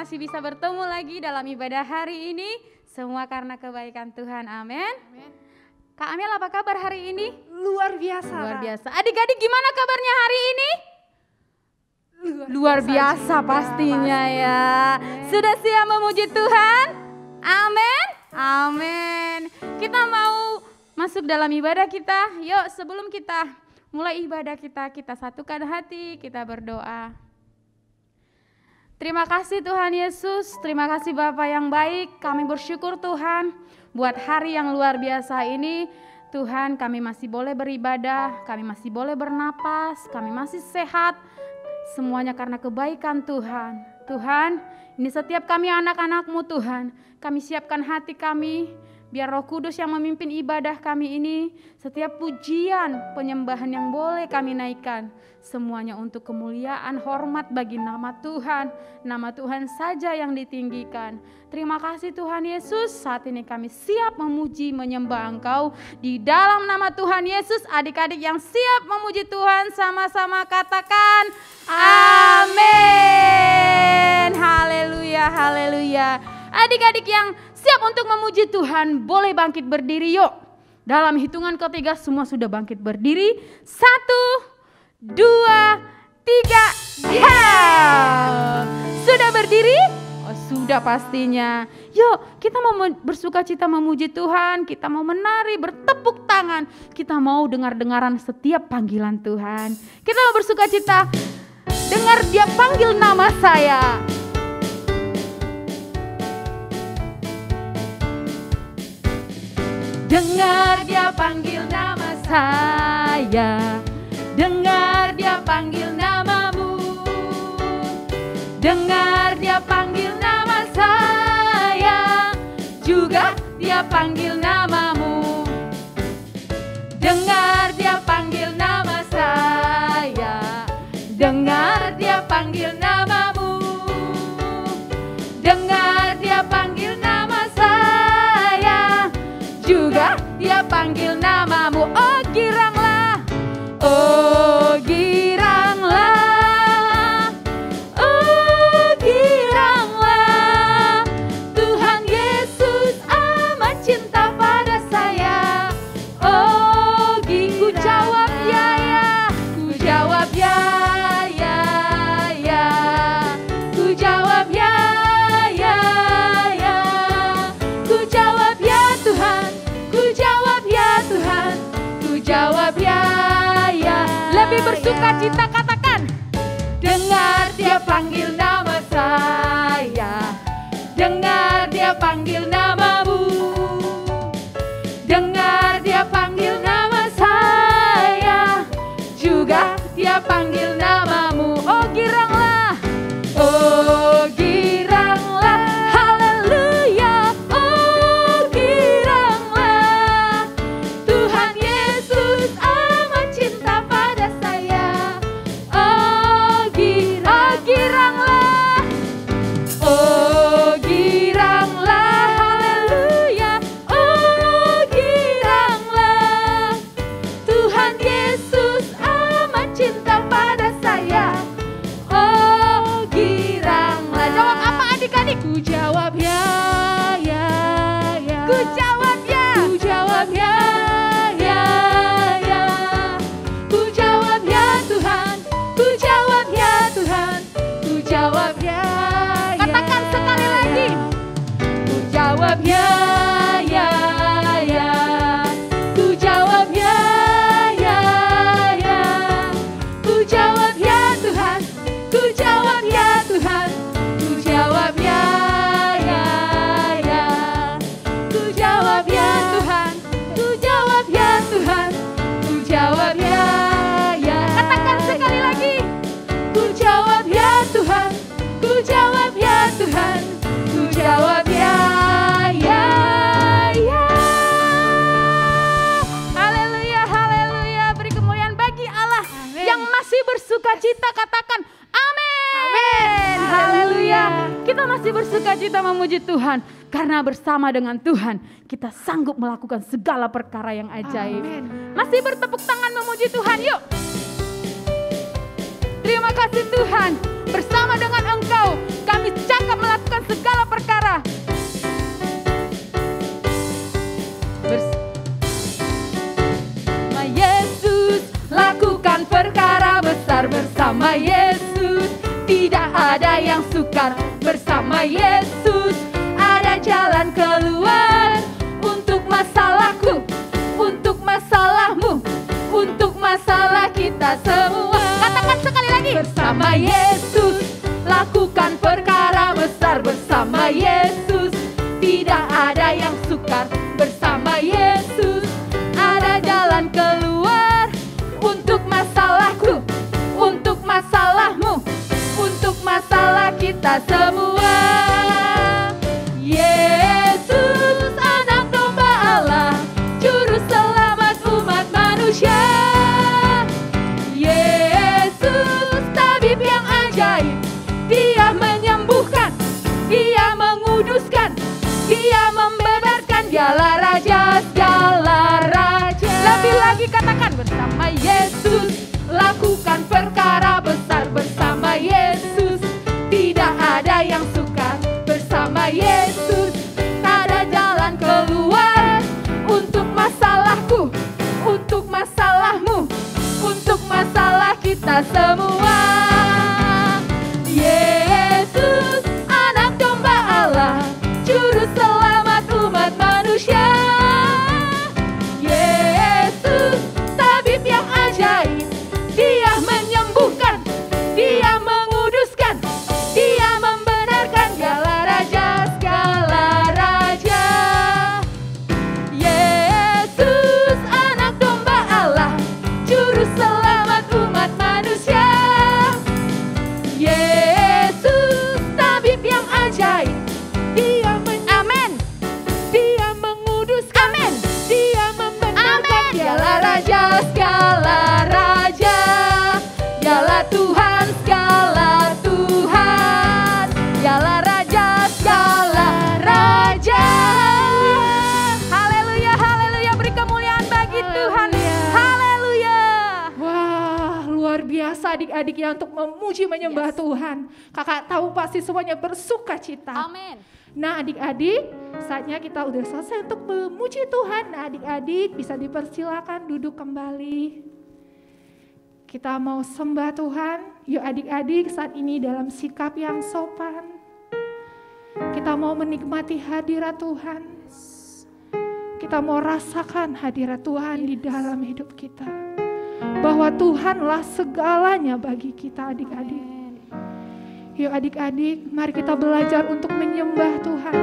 masih bisa bertemu lagi dalam ibadah hari ini. Semua karena kebaikan Tuhan, amin. Kak Amel, apa kabar hari ini? Luar biasa. Luar biasa. Adik-adik gimana kabarnya hari ini? Luar biasa pastinya ya. Sudah siap memuji Tuhan? Amin. Amin. Kita mau masuk dalam ibadah kita. Yuk, sebelum kita mulai ibadah kita satukan hati, kita berdoa. Terima kasih Tuhan Yesus, terima kasih Bapa yang baik. Kami bersyukur Tuhan buat hari yang luar biasa ini. Tuhan, kami masih boleh beribadah, kami masih boleh bernapas, kami masih sehat. Semuanya karena kebaikan Tuhan. Tuhan, ini setiap kami anak-anak-Mu Tuhan, kami siapkan hati kami, biar Roh Kudus yang memimpin ibadah kami ini. Setiap pujian, penyembahan yang boleh kami naikkan, semuanya untuk kemuliaan, hormat bagi nama Tuhan. Nama Tuhan saja yang ditinggikan. Terima kasih Tuhan Yesus, saat ini kami siap memuji, menyembah Engkau. Di dalam nama Tuhan Yesus, adik-adik yang siap memuji Tuhan, sama-sama katakan amin. Haleluya, haleluya. Adik-adik yang siap untuk memuji Tuhan, boleh bangkit berdiri yuk. Dalam hitungan ketiga semua sudah bangkit berdiri. 1, 2, 3, ya. Sudah berdiri? Oh, sudah pastinya. Yuk, kita mau bersukacita memuji Tuhan, kita mau menari, bertepuk tangan. Kita mau dengar-dengaran setiap panggilan Tuhan. Kita mau bersukacita, dengar Dia panggil nama saya. Dengar Dia panggil nama saya, dengar Dia panggil namamu, dengar Dia panggil nama saya, juga Dia panggil namamu. Dengar Dia panggil nama saya, dengar Dia panggil namamu, dengar Dia panggil nama saya, juga Dia panggil namamu. Oh giranglah, oh giranglah, oh giranglah. Tuhan Yesus amat cinta pada saya. Oh ku jawab ya ya, ku jawab ya ya ya, ku jawab ya ya ya, ku jawab ya Tuhan. Ku jawab ya Tuhan, ku jawab ya ya. Lebih bersukacita katakan, dengar Dia panggil nama saya, dengar Dia panggil namamu, dengar Dia panggil nama saya, juga Dia panggil namamu. Oh giranglah, oh giranglah, haleluya. Oh giranglah, Tuhan Yesus amat cinta pada saya. Oh giranglah, oh giranglah, haleluya. Oh giranglah, Tuhan Yesus amat cinta pada saya. Oh giranglah. Jawab apa adik-adik? Ku jawab ya ya ya. Ku jawab ya. Ku jawab ya ya ya. Ku jawab ya Tuhan. Ku jawab ya Tuhan. Ku jawab ya ya. Katakan sekali lagi. Ku jawab ya ya ya. Ku jawab ya ya ya. Ku jawab ya Tuhan. Ku jawab ya Tuhan. Ku jawab ya ya ya. Ku jawab ya Tuhan. Ku jawab ya Tuhan. Ku jawab ya ya. Katakan sekali lagi. Ku jawab ya Tuhan. Ku jawab ya Tuhan. Ku jawab ya ya ya. Haleluya, haleluya. Beri kemuliaan bagi Allah. Amin. Yang masih bersukacita katakan amin. Amin. Haleluya. Kita masih bersukacita memuji Tuhan karena bersama dengan Tuhan kita sanggup melakukan segala perkara yang ajaib. Amin. Masih bertepuk tangan memuji Tuhan yuk. Terima kasih Tuhan, bersama dengan Engkau kami kami cakap melakukan segala perkara. Bersama Yesus, lakukan perkara besar bersama Yesus. Tidak ada yang sukar bersama Yesus. Ada jalan keluar untuk masalahku, untuk masalahmu, untuk masalah kita semua. Katakan sekali lagi. Bersama Yesus, lakukan perkara besar bersama Yesus. Tidak ada yang sukar bersama Yesus. Ada jalan keluar untuk masalahku, untuk masalahmu, untuk masalah kita semua. Yesus, anak domba Allah, juru selamat umat manusia. Yesus, tabib yang ajaib, Dia menyembuhkan, Dia menguduskan, Dia membebaskan. Dialah Raja segala raja. Lebih lagi katakan, bersama Yesus, lakukan perkara besar bersama Yesus. Tidak ada yang sukar bersama Yesus. Ada jalan keluar untuk masalahku, untuk masalahmu, untuk masalah kita semua. Yesus, anak domba Allah, juru selamat umat manusia. Yesus, tabib yang ajaib, Dia menyembuhkan, Dia menguduskan, Dia membenarkan. Dialah Raja segala raja. Yesus, anak domba Allah, juru selamat umat manusia. Yesus, tabib yang ajaib, Dia Amin. Dia menguduskan, Amin. Dia membenarkan. Dialah Raja segala raja. Dialah Tuhan segala Tuhan. Dialah Raja segala raja. Haleluya, haleluya, beri kemuliaan bagi Tuhan. Haleluya. Wah, luar biasa adik-adik ya untuk memuji menyembah Tuhan. Kakak tahu pasti semuanya bersuka cita. Amin. Nah adik-adik, saatnya kita udah selesai untuk memuji Tuhan. Nah adik-adik bisa dipersilakan duduk kembali. Kita mau sembah Tuhan. Yuk adik-adik saat ini dalam sikap yang sopan. Kita mau menikmati hadirat Tuhan. Kita mau rasakan hadirat Tuhan di dalam hidup kita. Bahwa Tuhanlah segalanya bagi kita adik-adik. Yuk adik-adik, mari kita belajar untuk menyembah Tuhan.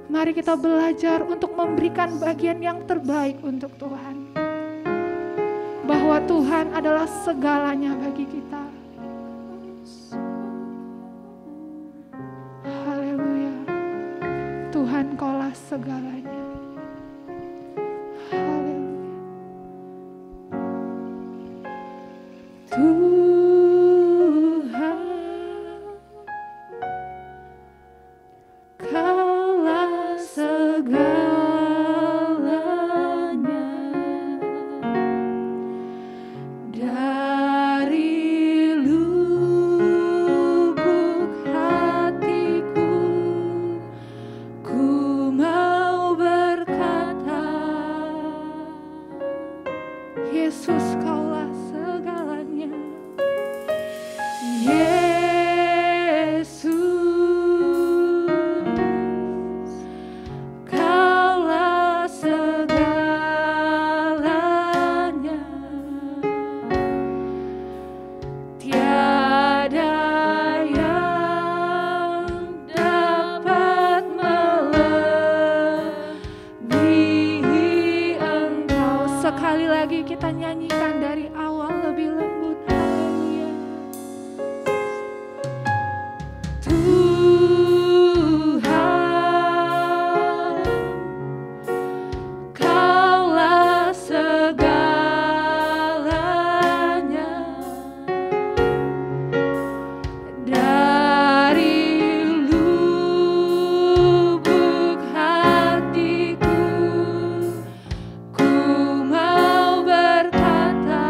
Mari kita belajar untuk memberikan bagian yang terbaik untuk Tuhan. Bahwa Tuhan adalah segalanya bagi kita. Haleluya. Tuhan Kaulah segalanya. Haleluya. Tuhan, Kaulah segalanya. Dari lubuk hatiku, ku mau berkata, Yesus Kaulah segalanya. Yesus, Kaulah segalanya. Tiada yang dapat melebihi Engkau. Sekali lagi kita nyanyikan dari awal lebih lembut. Haleluya. Tuhan, Kaulah segalanya. Dari lubuk hatiku, ku mau berkata,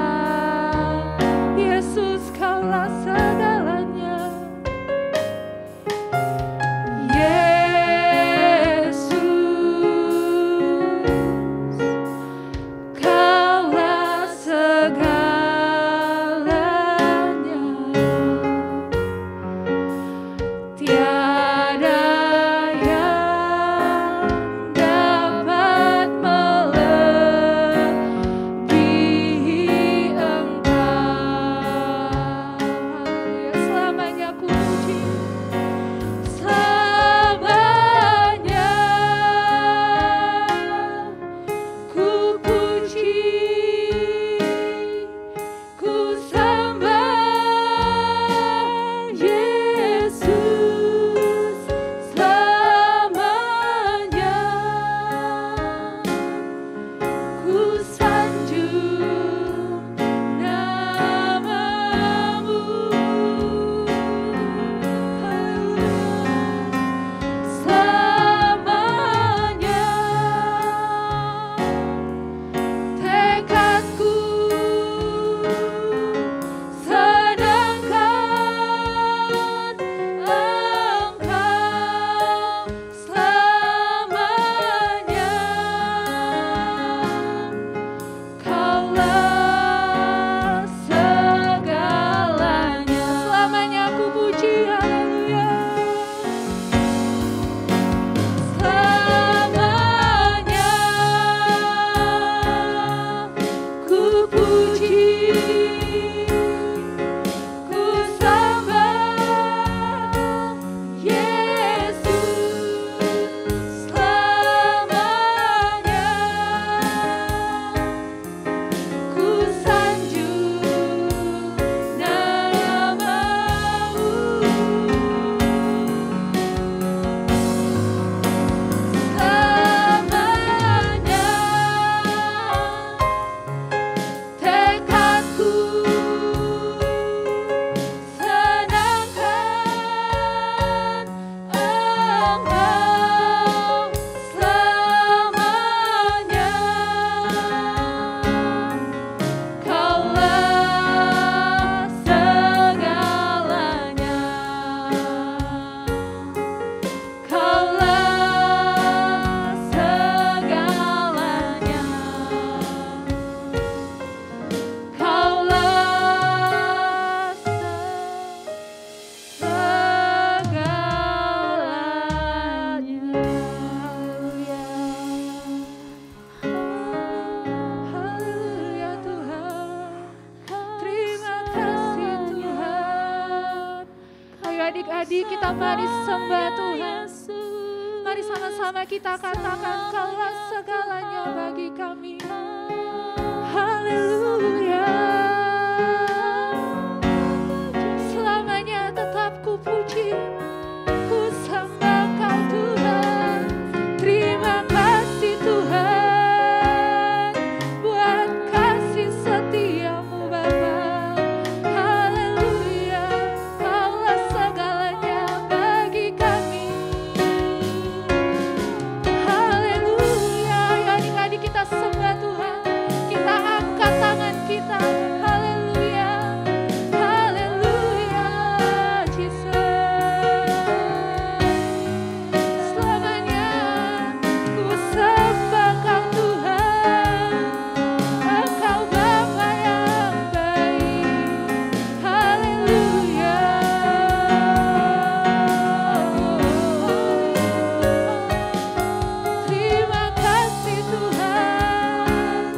adik-adik kita mari sembah Tuhan. Mari sama-sama kita katakan Kaulah segalanya bagi kami. Haleluya. Selamanya tetap ku puji, ku sembah Kau Tuhan. Terima kasih Tuhan buat kasih setiamu Bapa. Haleluya, Kaulah segalanya bagi kami. Haleluya, ya adik-adik kita sembah Tuhan. Kita angkat tangan kita. Haleluya, haleluya, Jesus. Selamanya ku sembah Kau Tuhan. Engkau Bapa yang baik. Haleluya. Terima kasih Tuhan.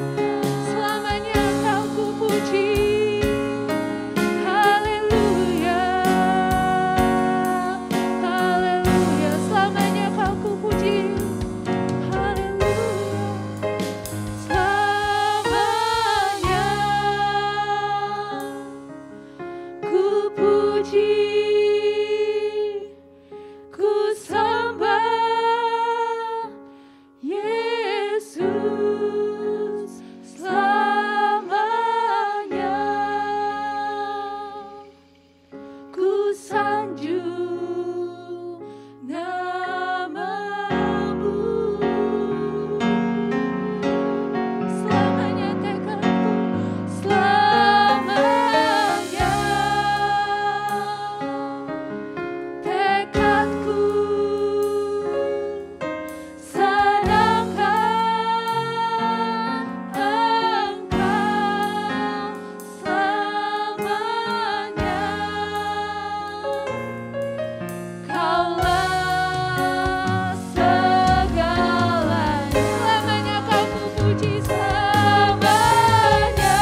Selamanya Kau ku puji. Haleluya. Haleluya. Selamanya Kau ku puji. Haleluya. Selamanya ku puji, ku sembah Yesus. Selamanya ku sanjung namamu. Selamanya tekadku, selamanya tekadku sedangkan Engkau selamanya. Kaulah segalanya. Selamanya Kau ku puji, selamanya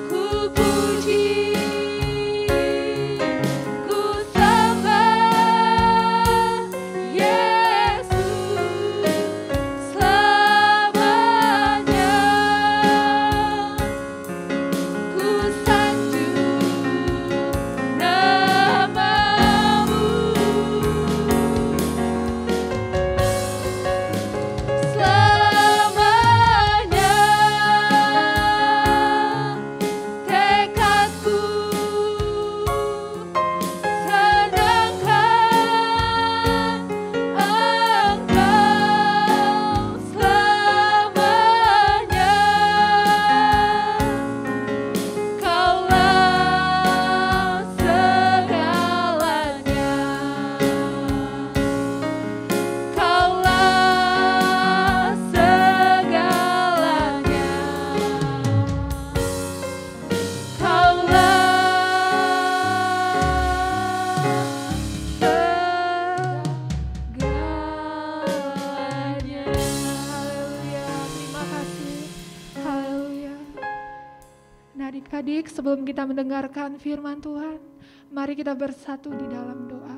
ku puji, ku sembah Yesus. Selamanya ku sanjung namamu. Selamanya tekadku sedangkan Engkau selamanya. Kaulah segalanya. Kaulah segalanya. Segalanya. Haleluya. Terima kasih. Haleluya. Nah, adik-adik, sebelum kita mendengarkan firman Tuhan, mari kita bersatu di dalam doa.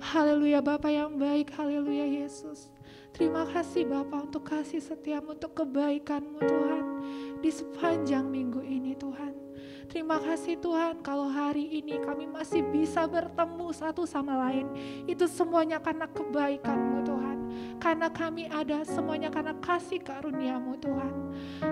Haleluya Bapa yang baik, haleluya Yesus. Terima kasih Bapa untuk kasih setiamu, untuk kebaikan-Mu Tuhan di sepanjang minggu ini Tuhan. Terima kasih Tuhan kalau hari ini kami masih bisa bertemu satu sama lain. Itu semuanya karena kebaikan-Mu Tuhan. Karena kami ada semuanya karena kasih karunia-Mu Tuhan.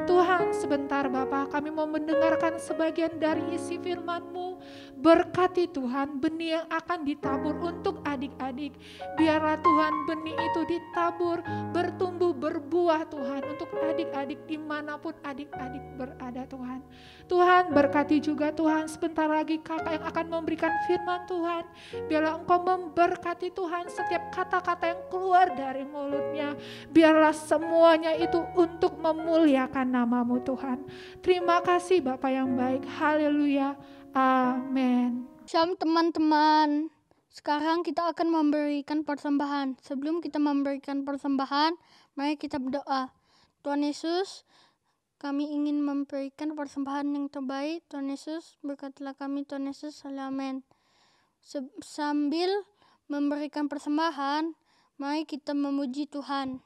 Tuhan, sebentar Bapa, kami mau mendengarkan sebagian dari isi firman-Mu. Berkati Tuhan benih yang akan ditabur untuk adik-adik. Biarlah Tuhan benih itu ditabur, bertumbuh, berbuah Tuhan untuk adik-adik dimanapun adik-adik berada Tuhan. Tuhan berkati juga Tuhan sebentar lagi kakak yang akan memberikan firman Tuhan. Biarlah Engkau memberkati Tuhan setiap kata-kata yang keluar dari mulutnya. Biarlah semuanya itu untuk memuliakan nama-Mu Tuhan. Terima kasih Bapa yang baik. Haleluya. Amin. Shalom teman-teman. Sekarang kita akan memberikan persembahan. Sebelum kita memberikan persembahan, mari kita berdoa. Tuhan Yesus, kami ingin memberikan persembahan yang terbaik. Tuhan Yesus, berkatilah kami, Tuhan Yesus, amin. Sambil memberikan persembahan, mari kita memuji Tuhan.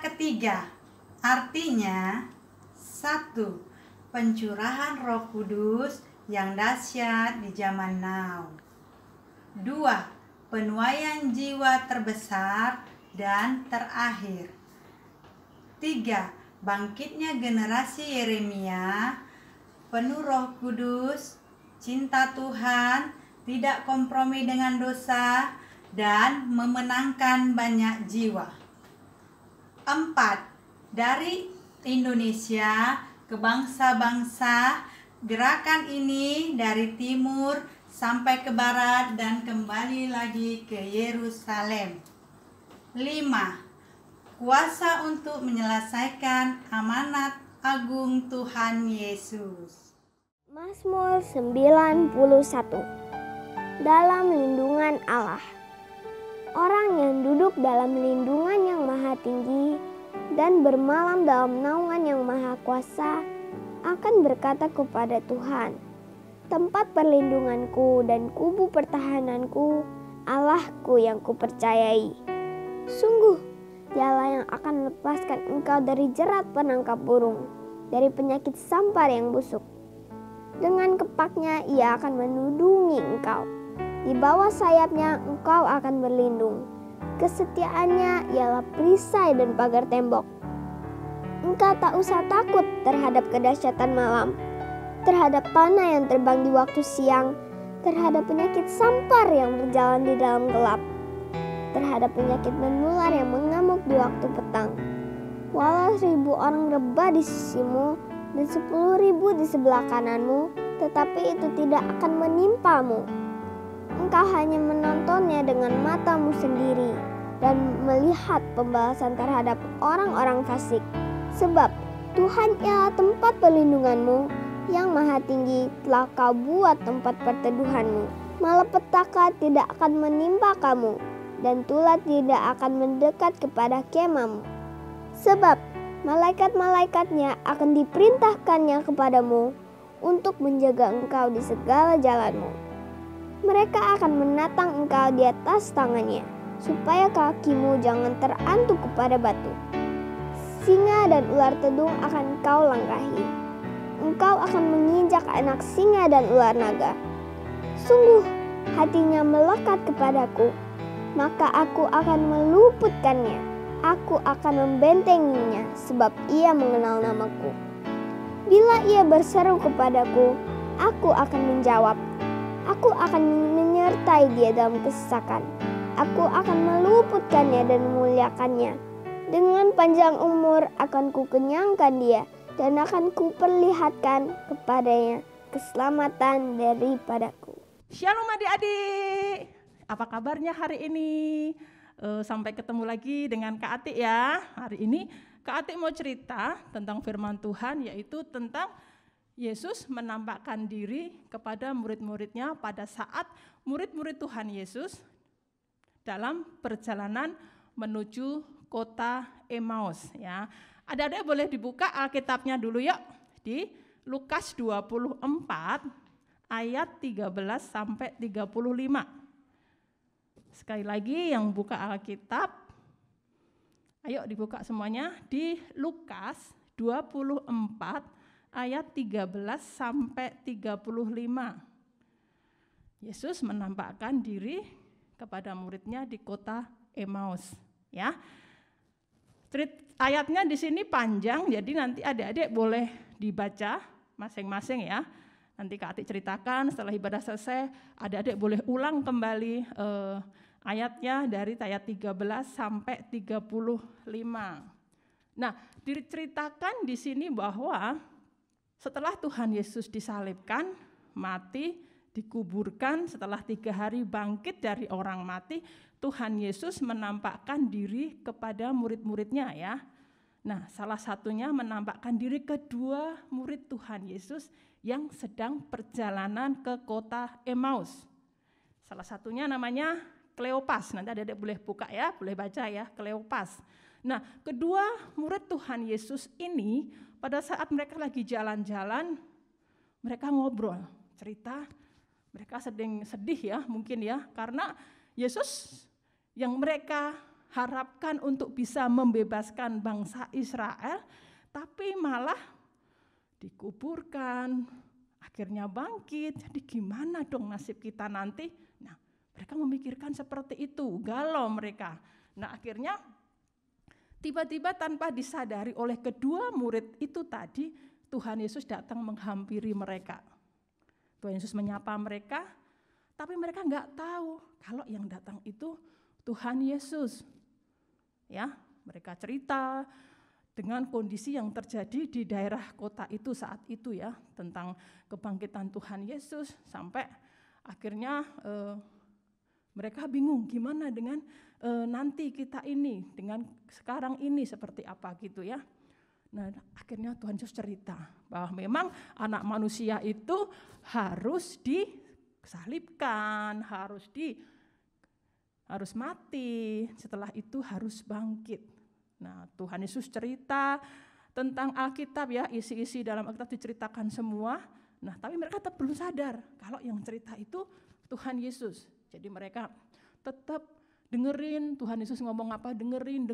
Ketiga, artinya 1. Pencurahan Roh Kudus yang dahsyat di zaman now. 2. Penuaian jiwa terbesar dan terakhir. 3. Bangkitnya generasi Yeremia, penuh Roh Kudus, cinta Tuhan, tidak kompromi dengan dosa, dan memenangkan banyak jiwa. 4. Dari Indonesia ke bangsa-bangsa, gerakan ini dari timur sampai ke barat dan kembali lagi ke Yerusalem. 5. Kuasa untuk menyelesaikan amanat agung Tuhan Yesus. Mazmur 91. Dalam lindungan Allah. Orang yang duduk dalam lindungan yang maha tinggi dan bermalam dalam naungan yang maha kuasa akan berkata kepada Tuhan, tempat perlindunganku dan kubu pertahananku, Allahku yang kupercayai. Sungguh, Dialah yang akan melepaskan engkau dari jerat penangkap burung, dari penyakit sampar yang busuk. Dengan kepaknya ia akan menudungi engkau. Di bawah sayapnya engkau akan berlindung. Kesetiaannya ialah perisai dan pagar tembok. Engkau tak usah takut terhadap kedahsyatan malam, terhadap panah yang terbang di waktu siang, terhadap penyakit sampar yang berjalan di dalam gelap, terhadap penyakit menular yang mengamuk di waktu petang. Walau 1000 orang rebah di sisimu dan 10.000 di sebelah kananmu, tetapi itu tidak akan menimpamu. Engkau hanya menontonnya dengan matamu sendiri dan melihat pembalasan terhadap orang-orang fasik. Sebab Tuhan ialah tempat perlindunganmu, yang maha tinggi telah kau buat tempat perteduhanmu. Malapetaka tidak akan menimpa kamu, dan tulah tidak akan mendekat kepada kemahmu. Sebab malaikat-malaikatnya akan diperintahkannya kepadamu untuk menjaga engkau di segala jalanmu. Mereka akan menatang engkau di atas tangannya, supaya kakimu jangan terantuk kepada batu. Singa dan ular tedung akan kau langkahi. Engkau akan menginjak anak singa dan ular naga. Sungguh hatinya melekat kepadaku, maka aku akan meluputkannya. Aku akan membentenginya, sebab ia mengenal namaku. Bila ia berseru kepadaku, aku akan menjawab. Aku akan menyertai dia dalam kesesakan. Aku akan meluputkannya dan memuliakannya. Dengan panjang umur akan kukenyangkan dia, dan akan kuperlihatkan kepadanya keselamatan daripadaku. Shalom adik-adik, apa kabarnya hari ini? Sampai ketemu lagi dengan Kak Atik ya. Hari ini Kak Atik mau cerita tentang firman Tuhan, yaitu tentang Yesus menampakkan diri kepada murid-muridnya pada saat murid-murid Tuhan Yesus dalam perjalanan menuju kota Emmaus ya. Adik-adik boleh dibuka Alkitabnya dulu yuk, di Lukas 24 ayat 13 sampai 35. Sekali lagi yang buka Alkitab, ayo dibuka semuanya di Lukas 24 ayat 13 sampai 35. Yesus menampakkan diri kepada muridnya di kota Emmaus ya. Ayatnya di sini panjang, jadi nanti adik-adik boleh dibaca masing-masing ya. Nanti Kak Atik ceritakan setelah ibadah selesai, adik-adik boleh ulang kembali ayatnya dari ayat 13 sampai 35. Nah, diceritakan di sini bahwa setelah Tuhan Yesus disalibkan, mati, dikuburkan, setelah 3 hari bangkit dari orang mati, Tuhan Yesus menampakkan diri kepada murid-muridnya ya. Nah, salah satunya menampakkan diri kedua murid Tuhan Yesus yang sedang perjalanan ke kota Emmaus. Salah satunya namanya Kleopas. Nanti adik-adik boleh buka ya, boleh baca ya, Kleopas. Nah, kedua murid Tuhan Yesus ini pada saat mereka lagi jalan-jalan, mereka ngobrol, cerita, mereka sedih ya mungkin ya, karena Yesus yang mereka harapkan untuk bisa membebaskan bangsa Israel, tapi malah dikuburkan, akhirnya bangkit, jadi gimana dong nasib kita nanti? Nah, mereka memikirkan seperti itu, galau mereka. Nah, akhirnya tiba-tiba tanpa disadari oleh kedua murid itu tadi, Tuhan Yesus datang menghampiri mereka. Tuhan Yesus menyapa mereka, tapi mereka nggak tahu kalau yang datang itu Tuhan Yesus. Ya, mereka cerita dengan kondisi yang terjadi di daerah kota itu saat itu ya, tentang kebangkitan Tuhan Yesus, sampai akhirnya mereka bingung gimana dengan nanti kita ini, dengan sekarang ini seperti apa gitu ya. Nah, akhirnya Tuhan Yesus cerita bahwa memang anak manusia itu harus disalibkan, harus mati, setelah itu harus bangkit. Nah, Tuhan Yesus cerita tentang Alkitab ya, isi-isi dalam Alkitab diceritakan semua. Nah, tapi mereka tetap belum sadar kalau yang cerita itu Tuhan Yesus. Jadi mereka tetap dengerin Tuhan Yesus ngomong apa, dengerin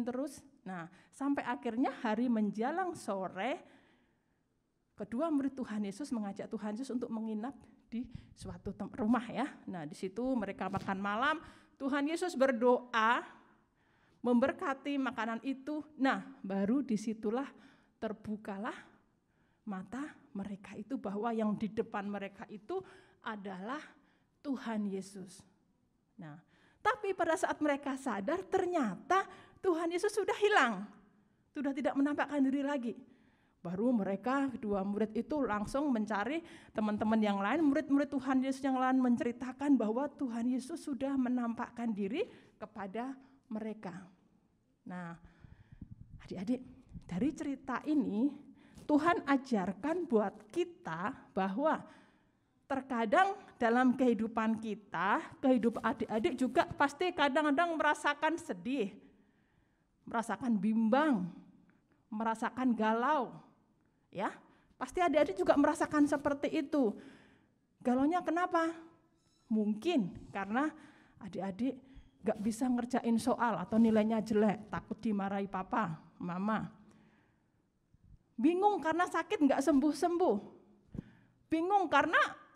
terus. Nah, sampai akhirnya hari menjelang sore, kedua murid Tuhan Yesus mengajak Tuhan Yesus untuk menginap di suatu rumah ya. Nah, di situ mereka makan malam, Tuhan Yesus berdoa, memberkati makanan itu. Nah, baru disitulah terbukalah mata mereka itu bahwa yang di depan mereka itu adalah Tuhan Yesus. Nah, tapi pada saat mereka sadar ternyata Tuhan Yesus sudah hilang, sudah tidak menampakkan diri lagi. Baru mereka, kedua murid itu langsung mencari teman-teman yang lain, murid-murid Tuhan Yesus yang lain menceritakan bahwa Tuhan Yesus sudah menampakkan diri kepada mereka. Nah, adik-adik, dari cerita ini Tuhan ajarkan buat kita bahwa terkadang dalam kehidupan kita, kehidupan adik-adik juga pasti kadang-kadang merasakan sedih, merasakan bimbang, merasakan galau. Ya, pasti adik-adik juga merasakan seperti itu. Galaunya kenapa? Mungkin karena adik-adik gak bisa ngerjain soal atau nilainya jelek, takut dimarahi papa, mama. Bingung karena sakit gak sembuh-sembuh. Bingung karena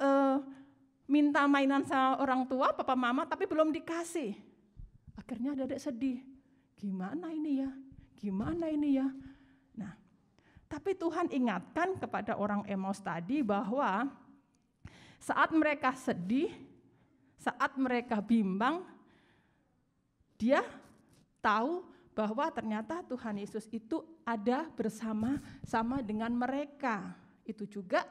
minta mainan sama orang tua, papa mama, tapi belum dikasih. Akhirnya adik-adik sedih. Gimana ini ya? Gimana ini ya? Nah, tapi Tuhan ingatkan kepada orang Emmaus tadi bahwa saat mereka sedih, saat mereka bimbang, dia tahu bahwa ternyata Tuhan Yesus itu ada bersama-sama dengan mereka. Itu juga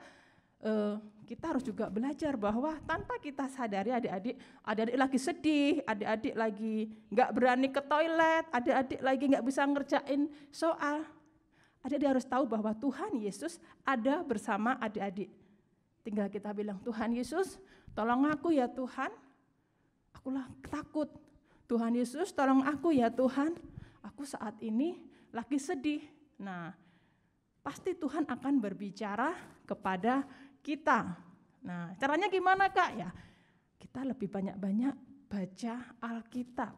kita harus juga belajar bahwa tanpa kita sadari adik-adik lagi sedih, adik-adik lagi nggak berani ke toilet, adik-adik lagi nggak bisa ngerjain soal. Adik-adik harus tahu bahwa Tuhan Yesus ada bersama adik-adik. Tinggal kita bilang, Tuhan Yesus tolong aku ya Tuhan, akulah takut. Tuhan Yesus tolong aku ya Tuhan, aku saat ini lagi sedih. Nah, pasti Tuhan akan berbicara kepada kita. Nah, caranya gimana Kak? Ya, kita lebih banyak-banyak baca Alkitab.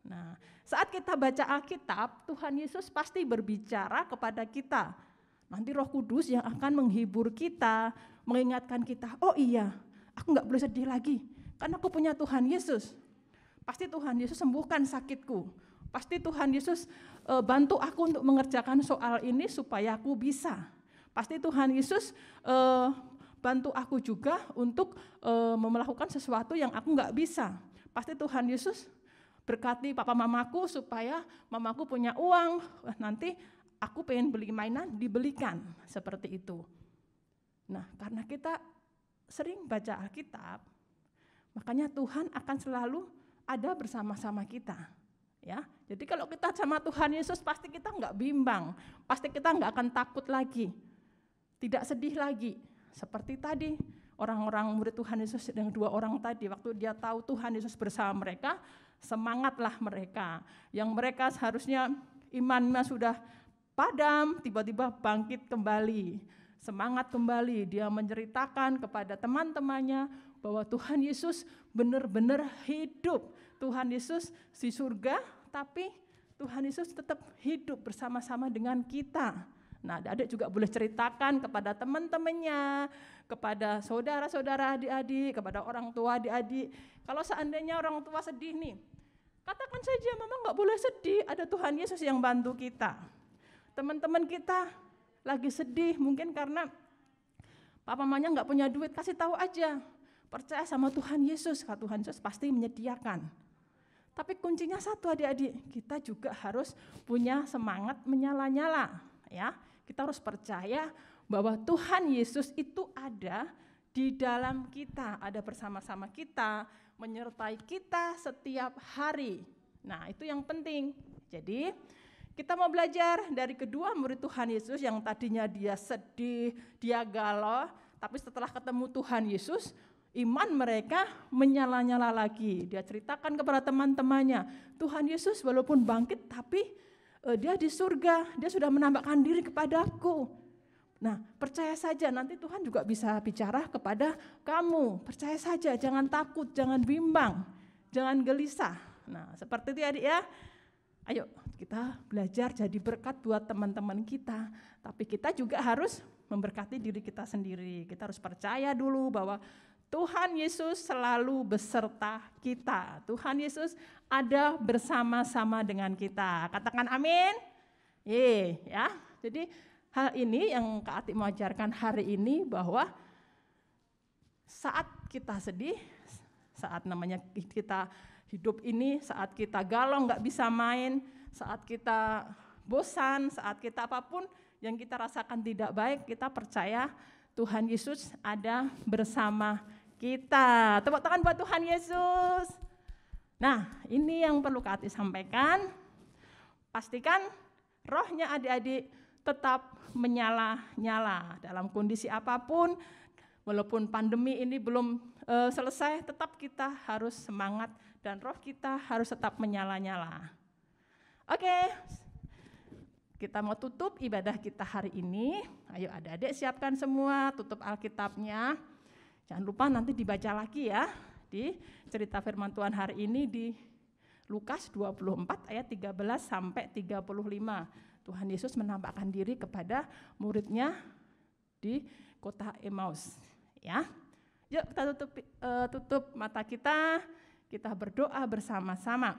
Nah, saat kita baca Alkitab, Tuhan Yesus pasti berbicara kepada kita. Nanti Roh Kudus yang akan menghibur kita, mengingatkan kita, oh iya, aku gak boleh sedih lagi, karena aku punya Tuhan Yesus. Pasti Tuhan Yesus sembuhkan sakitku. Pasti Tuhan Yesus bantu aku untuk mengerjakan soal ini supaya aku bisa. Pasti Tuhan Yesus bantu aku juga untuk melakukan sesuatu yang aku gak bisa. Pasti Tuhan Yesus berkati papa mamaku supaya mamaku punya uang, nanti aku pengen beli mainan, dibelikan, seperti itu. Nah, karena kita sering baca Alkitab, makanya Tuhan akan selalu ada bersama-sama kita. Ya, jadi kalau kita sama Tuhan Yesus pasti kita nggak bimbang, pasti kita nggak akan takut lagi, tidak sedih lagi. Seperti tadi orang-orang murid Tuhan Yesus yang 2 orang tadi, waktu dia tahu Tuhan Yesus bersama mereka, semangatlah mereka. Yang mereka seharusnya imannya sudah padam, tiba-tiba bangkit kembali, semangat kembali. Dia menceritakan kepada teman-temannya bahwa Tuhan Yesus benar-benar hidup. Tuhan Yesus di surga, tapi Tuhan Yesus tetap hidup bersama-sama dengan kita. Nah, adik-adik juga boleh ceritakan kepada teman-temannya, kepada saudara-saudara adik-adik, kepada orang tua adik-adik. Kalau seandainya orang tua sedih nih, katakan saja, mama nggak boleh sedih, ada Tuhan Yesus yang bantu kita. Teman-teman kita lagi sedih, mungkin karena papa mamanya nggak punya duit, kasih tahu aja, percaya sama Tuhan Yesus, Tuhan Yesus pasti menyediakan. Tapi kuncinya satu adik-adik, kita juga harus punya semangat menyala-nyala. Ya, kita harus percaya bahwa Tuhan Yesus itu ada di dalam kita, ada bersama-sama kita, menyertai kita setiap hari. Nah, itu yang penting. Jadi, kita mau belajar dari kedua murid Tuhan Yesus yang tadinya dia sedih, dia galau, tapi setelah ketemu Tuhan Yesus, iman mereka menyala-nyala lagi. Dia ceritakan kepada teman-temannya, Tuhan Yesus walaupun bangkit, tapi dia di surga, dia sudah menampakkan diri kepadaku. Nah, percaya saja, nanti Tuhan juga bisa bicara kepada kamu. Percaya saja, jangan takut, jangan bimbang. jangan gelisah. Nah, seperti itu adik ya. Ayo kita belajar jadi berkat buat teman-teman kita, tapi kita juga harus memberkati diri kita sendiri. Kita harus percaya dulu bahwa Tuhan Yesus selalu beserta kita. Tuhan Yesus ada bersama-sama dengan kita. Katakan amin. Ya. Jadi hal ini yang Kak Ati mau ajarkan hari ini, bahwa saat kita sedih, saat namanya kita hidup ini, saat kita galau nggak bisa main, saat kita bosan, saat kita apapun yang kita rasakan tidak baik, kita percaya Tuhan Yesus ada bersama kita. Tepuk tangan buat Tuhan Yesus. Nah, ini yang perlu Kak Ati sampaikan. Pastikan rohnya adik-adik tetap menyala-nyala dalam kondisi apapun. Walaupun pandemi ini belum selesai, tetap kita harus semangat dan roh kita harus tetap menyala-nyala. Oke, kita mau tutup ibadah kita hari ini. Ayo adik-adik siapkan semua, tutup Alkitabnya. Jangan lupa nanti dibaca lagi ya, di cerita firman Tuhan hari ini di Lukas 24 ayat 13 sampai 35. Tuhan Yesus menampakkan diri kepada muridnya di kota Emmaus. Ya, yuk kita tutup mata kita berdoa bersama-sama.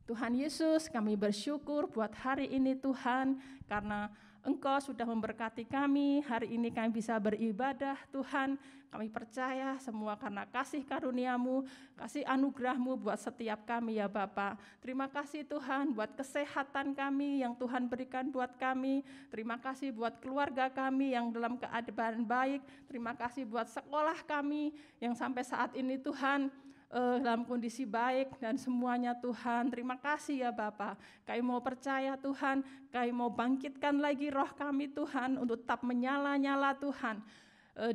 Tuhan Yesus, kami bersyukur buat hari ini Tuhan, karena Engkau sudah memberkati kami. Hari ini kami bisa beribadah Tuhan. Kami percaya semua karena kasih karunia-Mu, kasih anugerah-Mu buat setiap kami ya Bapa. Terima kasih Tuhan buat kesehatan kami yang Tuhan berikan buat kami. Terima kasih buat keluarga kami yang dalam keadaan baik. Terima kasih buat sekolah kami yang sampai saat ini Tuhan dalam kondisi baik dan semuanya Tuhan. Terima kasih ya Bapa. Kami mau percaya Tuhan, kami mau bangkitkan lagi roh kami Tuhan untuk tetap menyala-nyala Tuhan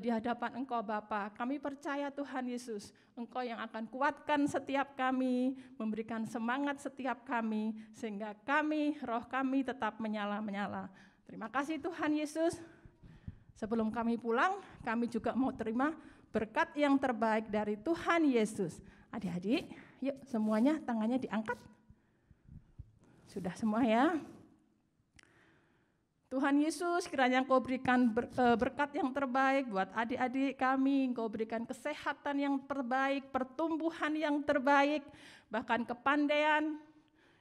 di hadapan Engkau Bapa. Kami percaya Tuhan Yesus, Engkau yang akan kuatkan setiap kami, memberikan semangat setiap kami, sehingga kami, roh kami tetap menyala-menyala. Terima kasih Tuhan Yesus. Sebelum kami pulang, kami juga mau terima berkat yang terbaik dari Tuhan Yesus. Adik-adik, yuk semuanya tangannya diangkat. Sudah semua ya. Tuhan Yesus, kiranya Engkau berikan berkat yang terbaik buat adik-adik kami. Engkau berikan kesehatan yang terbaik, pertumbuhan yang terbaik, bahkan kepandaian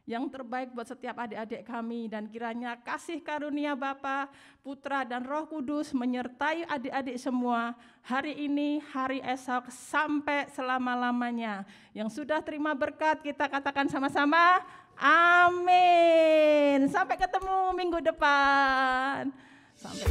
yang terbaik buat setiap adik-adik kami. Dan kiranya kasih karunia Bapa, Putra, dan Roh Kudus menyertai adik-adik semua hari ini, hari esok, sampai selama-lamanya. Yang sudah terima berkat, kita katakan sama-sama, amin. Sampai ketemu minggu depan. Sampai.